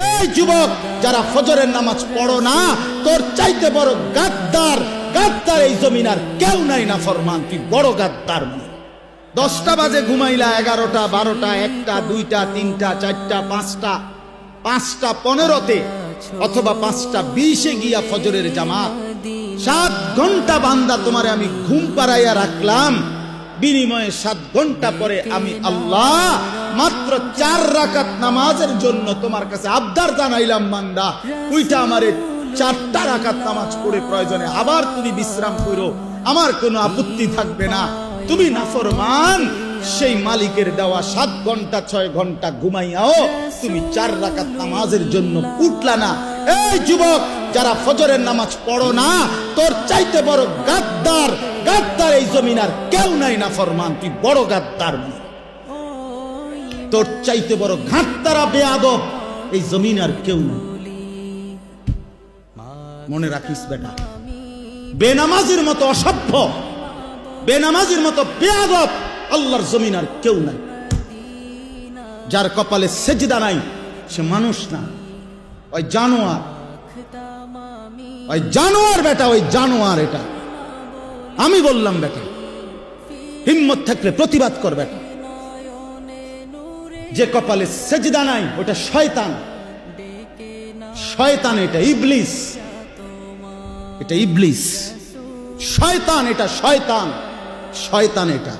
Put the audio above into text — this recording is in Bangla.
এই যুবক, যারা ফজরের নামাজ পড়ো না, তোর চাইতে বড় গাদ্দার এই জমিন আর কেউ নাই। নাফরমান, তুই বড় গাদ্দার। 10টা বাজে ঘুমাইলা, 11টা 12টা 1টা 2টা 3টা 4টা 5টা 5টা 15-তে অথবা 5টা 20-এ গিয়া ফজরের জামাত। 7 ঘন্টা বান্দা তোমারে আমি ঘুম পাড়াইয়া রাখলাম, বিনিময়ে 7 ঘন্টা পরে আমি আল্লাহ মাত্র 4 রাকাত নামাজের জন্য তোমার কাছে আবদার জানাইলাম, বান্দা ওইটা আমারে 4টা রাকাত নামাজ পড়ে প্রয়োজনে আবার তুমি বিশ্রাম করো, আমার কোনো আপত্তি থাকবে না। তুমি নাফরমান, সেই মালিকের দেওয়া 7 ঘন্টা 6 ঘন্টা ঘুমাইয়াও তুমি 4 রাকাত নামাজের জন্য উঠলা না। এই যুবক, যারা ফজরের নামাজ পড়ো না, তোর চাইতে বড় গাদ্দার এই জমিন আর কেউ নাই। নাফরমান, তুই বড় গাদ্দার। তোর চাইতে বড় ঘাটতারা বেয়াদব এই জমিন আর কেউ নাই। মনে রাখিস বেটা, বেনামাজির মতো অসভ্য, বেনামাজির মতো বেয়াদব আল্লাহর জমিন আর কেউ নাই। যার কপালে সেজদা নাই সে মানুষ না, ওই জানোয়ার, ওই জানোয়ার বেটা, ওই জানোয়ার। এটা আমি বললাম বেটা, হিম্মত থাকলে প্রতিবাদ কর বেটা। যে কপালে সেজদা নাই ওটা শয়তান, শয়তান, এটা ইবলিস, এটা ইবলিস, শয়তান, এটা শয়তান, শয়তান এটা।